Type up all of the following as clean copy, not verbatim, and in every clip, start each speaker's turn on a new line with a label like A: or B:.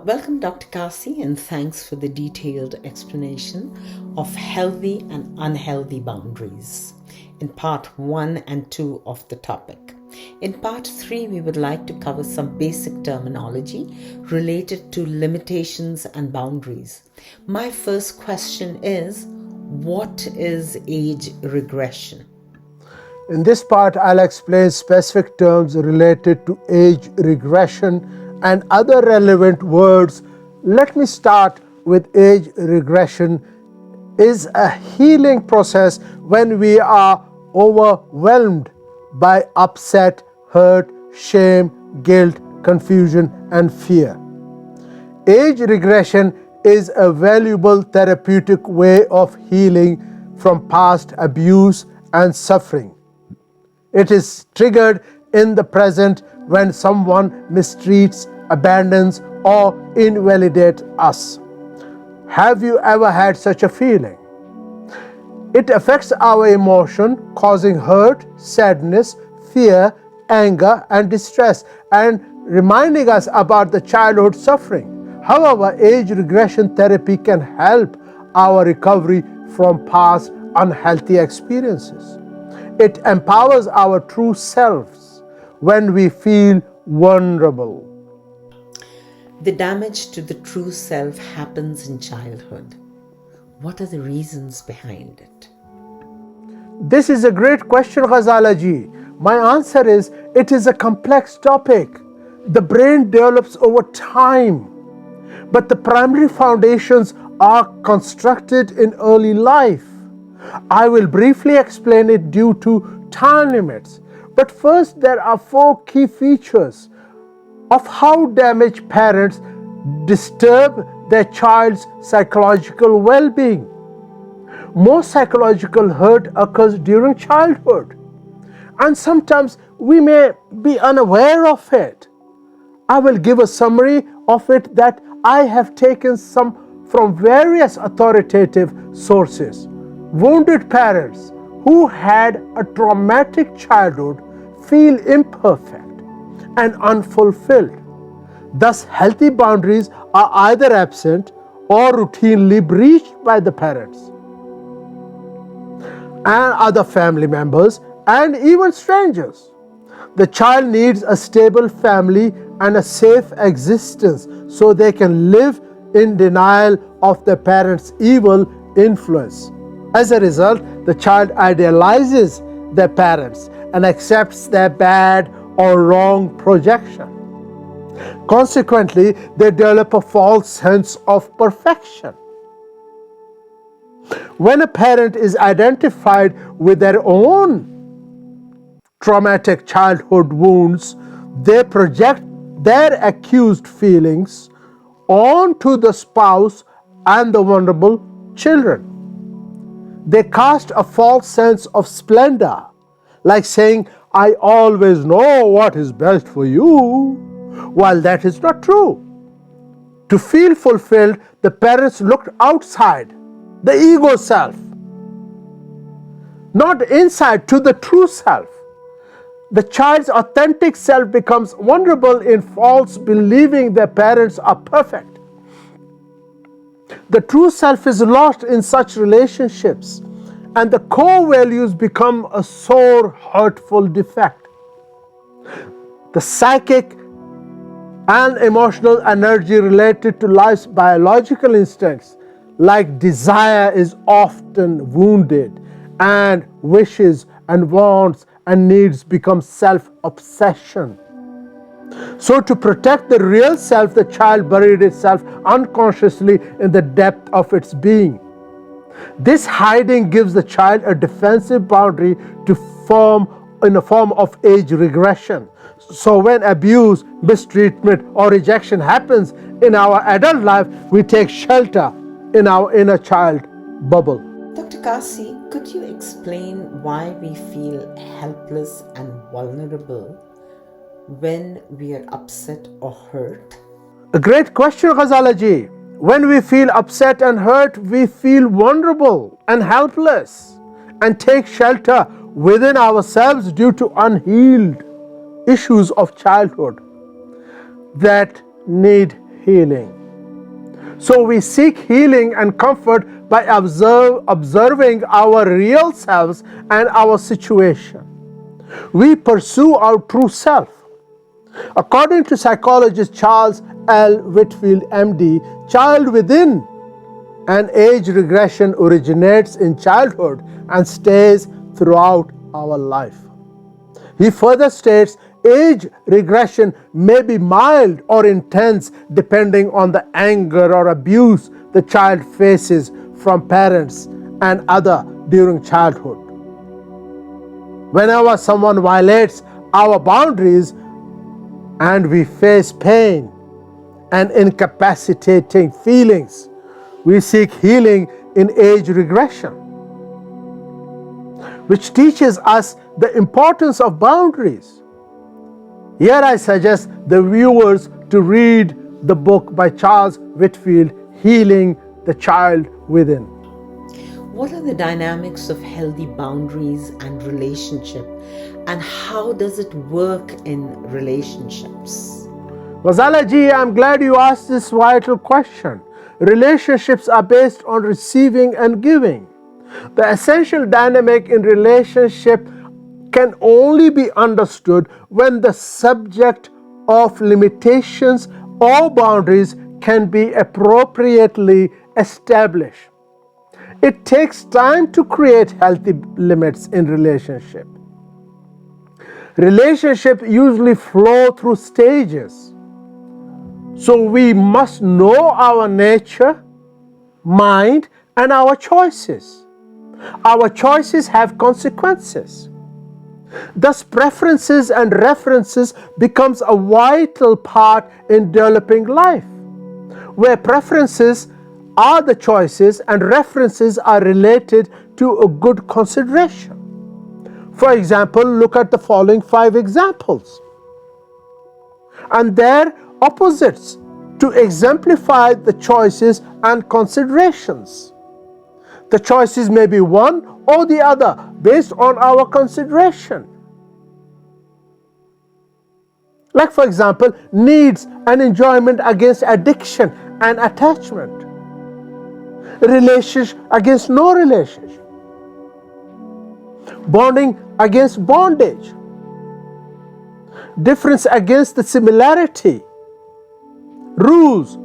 A: Welcome, Dr. Kassi, and thanks for the detailed explanation of healthy and unhealthy boundaries in part 1 and 2 of the topic. In part 3, we would like to cover some basic terminology related to limitations and boundaries. My first question is, what is age regression?
B: In this part, I'll explain specific terms related to age regression and other relevant words. Let me start with age regression is a healing process when we are overwhelmed by upset, hurt, shame, guilt, confusion, and fear. Age regression is a valuable therapeutic way of healing from past abuse and suffering. It is triggered in the present when someone mistreats, abandons, or invalidates us. Have you ever had such a feeling? It affects our emotion, causing hurt, sadness, fear, anger, and distress, and reminding us about the childhood suffering. However, age regression therapy can help our recovery from past unhealthy experiences. It empowers our true selves when we feel vulnerable.
A: The damage to the true self happens in childhood. What are the reasons behind it?
B: This is a great question, Ghazala. My answer is, it is a complex topic. The brain develops over time, but the primary foundations are constructed in early life. I will briefly explain it due to time limits. But first, there are 4 key features of how damaged parents disturb their child's psychological well-being. Most psychological hurt occurs during childhood, and sometimes we may be unaware of it. I will give a summary of it that I have taken some from various authoritative sources. Wounded parents who had a traumatic childhood feel imperfect and unfulfilled. Thus, healthy boundaries are either absent or routinely breached by the parents and other family members and even strangers. The child needs a stable family and a safe existence so they can live in denial of their parents' evil influence. As a result, the child idealizes their parents and accepts their bad or wrong projection. Consequently, they develop a false sense of perfection. When a parent is identified with their own traumatic childhood wounds, they project their accused feelings onto the spouse and the vulnerable children. They cast a false sense of splendor, like saying, "I always know what is best for you," while that is not true. To feel fulfilled, the parents looked outside, the ego self, not inside to the true self. The child's authentic self becomes vulnerable in false believing their parents are perfect. The true self is lost in such relationships, and the core values become a sore, hurtful defect. The psychic and emotional energy related to life's biological instincts, like desire, is often wounded, and wishes and wants and needs become self-obsession. So, to protect the real self, the child buried itself unconsciously in the depth of its being. This hiding gives the child a defensive boundary to form in the form of age regression. So when abuse, mistreatment, or rejection happens in our adult life, we take shelter in our inner child bubble.
A: Dr. Kassi, could you explain why we feel helpless and vulnerable when we are upset or hurt?
B: A great question, Ghazala. When we feel upset and hurt, we feel vulnerable and helpless and take shelter within ourselves due to unhealed issues of childhood that need healing. So we seek healing and comfort by observing our real selves and our situation. We pursue our true self. According to psychologist Charles L. Whitfield, MD, child within an age regression originates in childhood and stays throughout our life. He further states age regression may be mild or intense depending on the anger or abuse the child faces from parents and other during childhood. Whenever someone violates our boundaries and we face pain and incapacitating feelings, we seek healing in age regression, which teaches us the importance of boundaries. Here I suggest the viewers to read the book by Charles Whitfield, Healing the Child Within.
A: What are the dynamics of healthy boundaries and relationship, and how does it work in relationships?
B: Ghazala ji, I'm glad you asked this vital question. Relationships are based on receiving and giving. The essential dynamic in relationship can only be understood when the subject of limitations or boundaries can be appropriately established. It takes time to create healthy limits in relationship. Relationships usually flow through stages. So we must know our nature, mind, and our choices. Our choices have consequences. Thus, preferences and references becomes a vital part in developing life, where preferences are the choices and references are related to a good consideration. For example, look at the following 5 examples and their opposites to exemplify the choices and considerations. The choices may be one or the other based on our consideration. Like, for example, needs and enjoyment against addiction and attachment. Relationship against no relationship. Bonding against bondage. Difference against the similarity. Rules,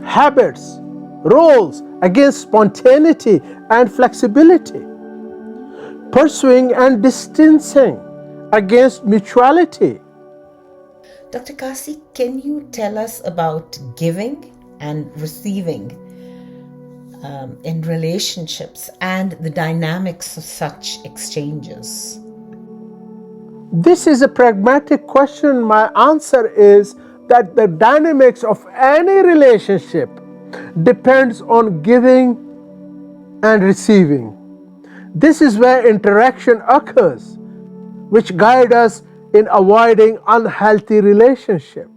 B: habits, roles against spontaneity and flexibility. Pursuing and distancing against mutuality.
A: Dr. Kassi, can you tell us about giving and receiving in relationships and the dynamics of such exchanges?
B: This is a pragmatic question. My answer is that the dynamics of any relationship depends on giving and receiving. This is where interaction occurs, which guide us in avoiding unhealthy relationship.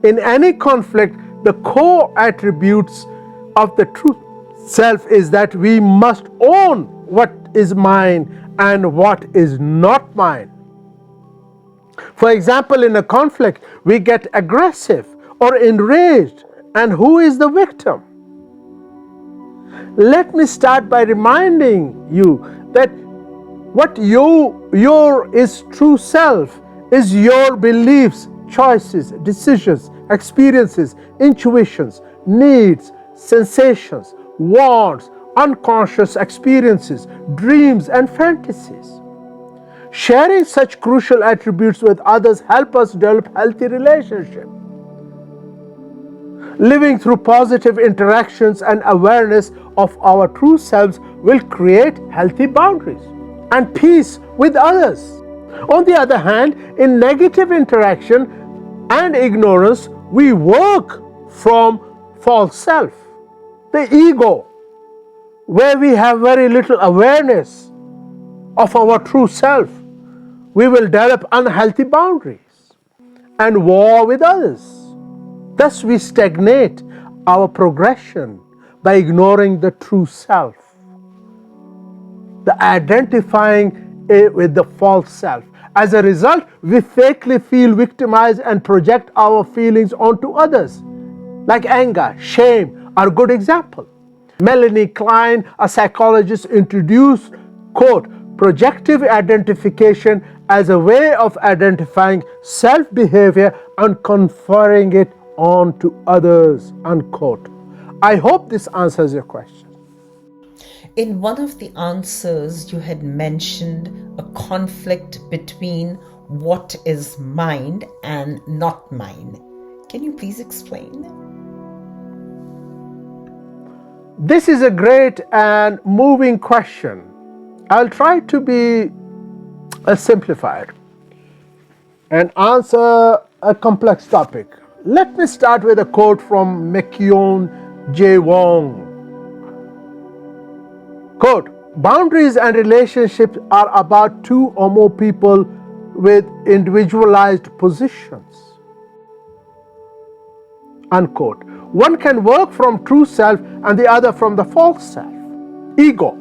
B: In any conflict, the core attributes of the true self is that we must own what is mine and what is not mine. For example, in a conflict, we get aggressive or enraged, and who is the victim? Let me start by reminding you that what your is true self is your beliefs, choices, decisions, experiences, intuitions, needs, sensations, wants, unconscious experiences, dreams, and fantasies. Sharing such crucial attributes with others help us develop healthy relationships. Living through positive interactions and awareness of our true selves will create healthy boundaries and peace with others. On the other hand, in negative interaction and ignorance, we work from false self, the ego, where we have very little awareness of our true self. We will develop unhealthy boundaries and war with others. Thus, we stagnate our progression by ignoring the true self. the identifying it with the false self. As a result, we fakely feel victimized and project our feelings onto others, like anger, shame are a good example. Melanie Klein, a psychologist, introduced, quote, projective identification as a way of identifying self-behavior and conferring it onto others, unquote. I hope this answers your question.
A: In one of the answers, you had mentioned a conflict between what is mine and not mine. Can you please explain?
B: This is a great and moving question. I'll try to be simplified and answer a complex topic. Let me start with a quote from McKeown J. Wong. Quote, boundaries and relationships are about two or more people with individualized positions. Unquote. One can work from true self and the other from the false self, ego.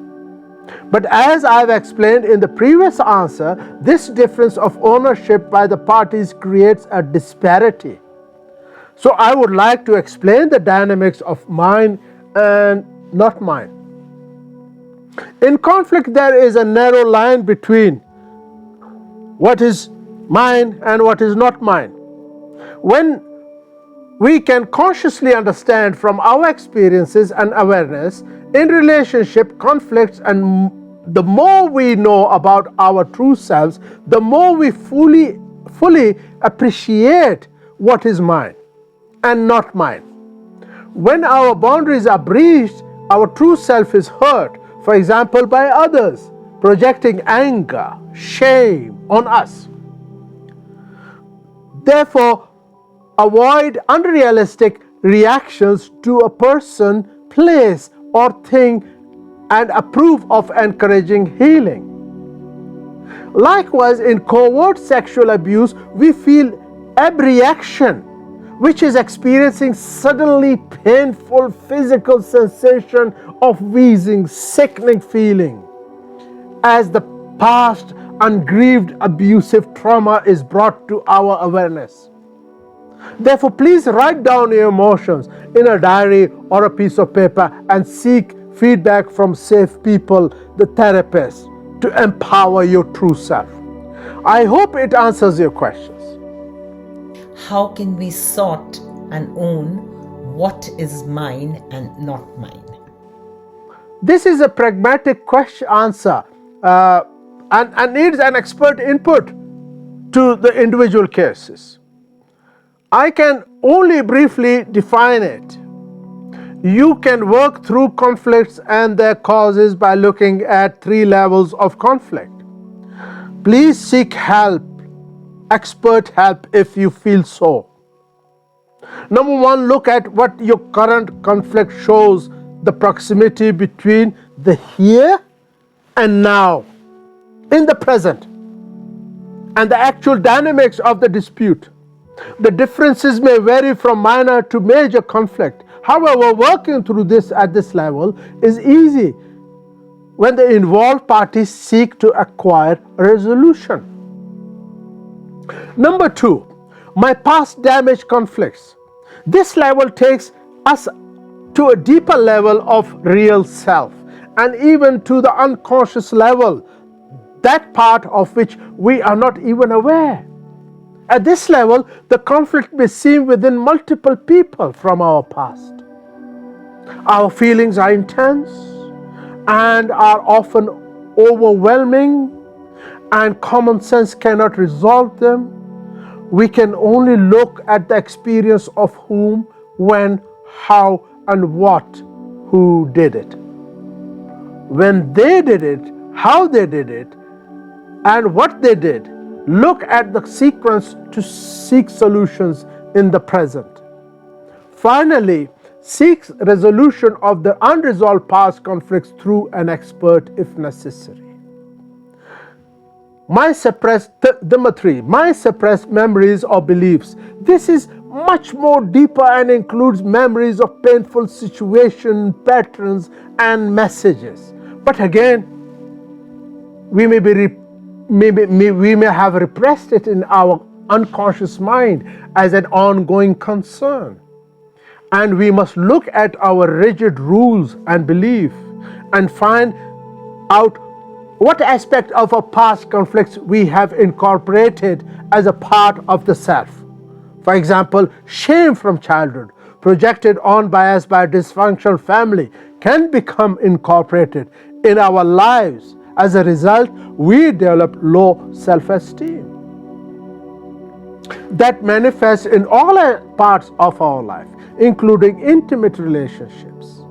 B: But as I've explained in the previous answer, this difference of ownership by the parties creates a disparity. So I would like to explain the dynamics of mine and not mine. In conflict, there is a narrow line between what is mine and what is not mine. When we can consciously understand from our experiences and awareness in relationship conflicts, and the more we know about our true selves, the more we fully appreciate what is mine and not mine. When our boundaries are breached, our true self is hurt, for example, by others, projecting anger, shame on us. Therefore, avoid unrealistic reactions to a person, place, or thing and approve of encouraging healing. Likewise, in covert sexual abuse, we feel abreaction, which is experiencing suddenly painful physical sensation of wheezing, sickening feeling, as the past ungrieved abusive trauma is brought to our awareness. Therefore, please write down your emotions in a diary or a piece of paper and seek feedback from safe people, the therapist, to empower your true self. I hope it answers your questions.
A: How can we sort and own what is mine and not mine?
B: This is a pragmatic question answer and needs an expert input to the individual cases. I can only briefly define it. You can work through conflicts and their causes by looking at 3 levels of conflict. Please seek help, expert help if you feel so. Number 1, look at what your current conflict shows, the proximity between the here and now, in the present, and the actual dynamics of the dispute. The differences may vary from minor to major conflict. However, working through this at this level is easy when the involved parties seek to acquire a resolution. Number 2, my past damage conflicts. This level takes us to a deeper level of real self, and even to the unconscious level, that part of which we are not even aware. At this level, the conflict may seem within multiple people from our past. Our feelings are intense and are often overwhelming, and common sense cannot resolve them. We can only look at the experience of whom, when, how, and what, who did it. When they did it, how they did it, and what they did. Look at the sequence to seek solutions in the present. Finally, seek resolution of the unresolved past conflicts through an expert if necessary. My suppressed memories or beliefs. This is much more deeper and includes memories of painful situations, patterns, and messages. But again, We we may have repressed it in our unconscious mind as an ongoing concern. And we must look at our rigid rules and belief and find out what aspect of our past conflicts we have incorporated as a part of the self. For example, shame from childhood, projected on by us by a dysfunctional family, can become incorporated in our lives. As a result, we develop low self-esteem that manifests in all parts of our life, including intimate relationships.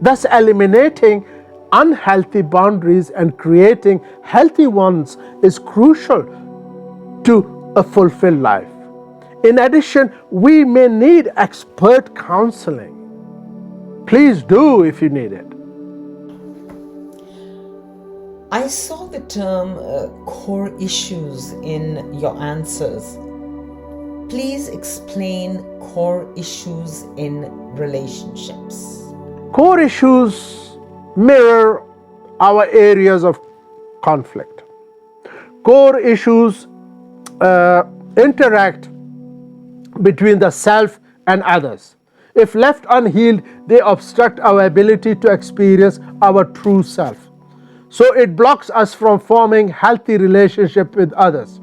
B: Thus, eliminating unhealthy boundaries and creating healthy ones is crucial to a fulfilled life. In addition, we may need expert counseling. Please do if you need it.
A: I saw the term core issues in your answers. Please explain core issues in relationships.
B: Core issues mirror our areas of conflict. Core issues interact between the self and others. If left unhealed, they obstruct our ability to experience our true self. So it blocks us from forming healthy relationship with others.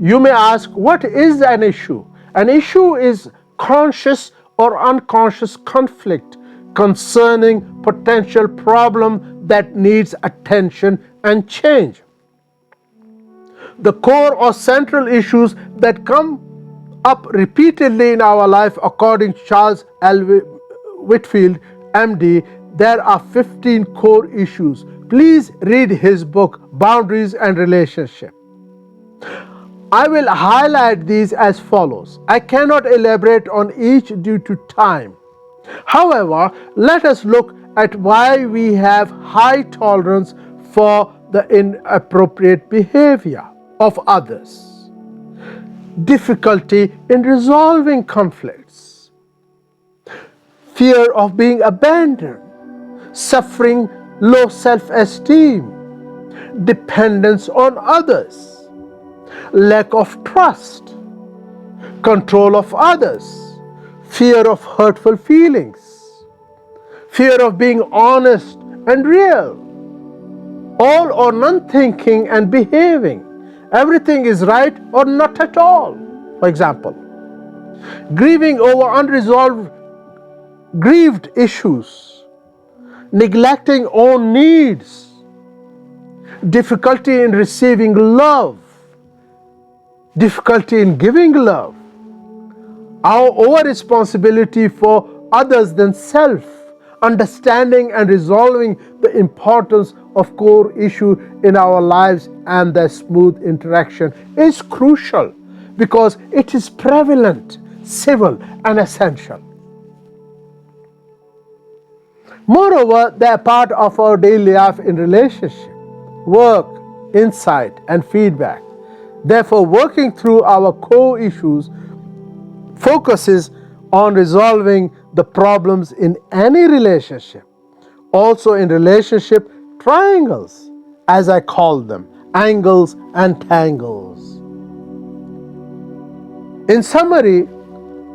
B: You may ask, what is an issue? An issue is conscious or unconscious conflict concerning potential problem that needs attention and change. The core or central issues that come up repeatedly in our life, according to Charles L. Whitfield, MD, there are 15 core issues. Please read his book, Boundaries and Relationship. I will highlight these as follows. I cannot elaborate on each due to time. However, let us look at why we have high tolerance for the inappropriate behavior of others. Difficulty in resolving conflicts, fear of being abandoned, suffering low self-esteem, dependence on others, lack of trust, control of others, fear of hurtful feelings, fear of being honest and real, all or none thinking and behaving. Everything is right or not at all. For example, grieving over unresolved grieved issues, neglecting own needs, difficulty in receiving love, difficulty in giving love, our over responsibility for others than self, understanding and resolving the importance of core issue in our lives and their smooth interaction is crucial because it is prevalent, civil, and essential. Moreover, they are part of our daily life in relationship, work, insight, and feedback. Therefore, working through our core issues focuses on resolving the problems in any relationship. Also in relationship triangles, as I call them, angles and tangles. In summary,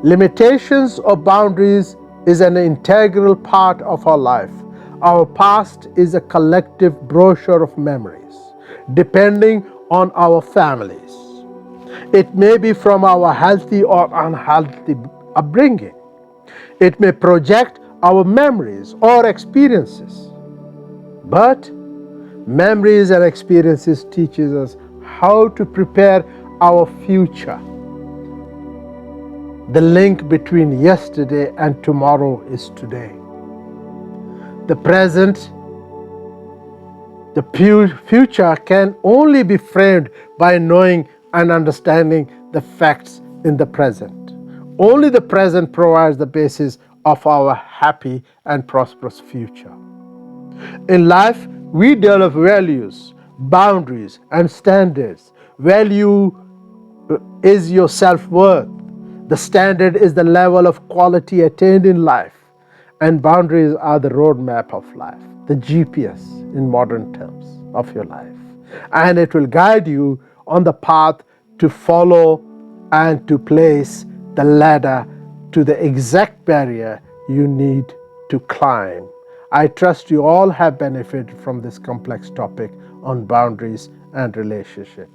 B: limitations or boundaries is an integral part of our life. Our past is a collective brochure of memories, depending on our families. It may be from our healthy or unhealthy upbringing. It may project our memories or experiences. But memories and experiences teaches us how to prepare our future. The link between yesterday and tomorrow is today. The present, the future can only be framed by knowing and understanding the facts in the present. Only the present provides the basis of our happy and prosperous future. In life, we develop values, boundaries, and standards. Value is your self-worth. The standard is the level of quality attained in life. And boundaries are the roadmap of life, the GPS in modern terms of your life. and it will guide you on the path to follow and to place the ladder to the exact barrier you need to climb. I trust you all have benefited from this complex topic on boundaries and relationship.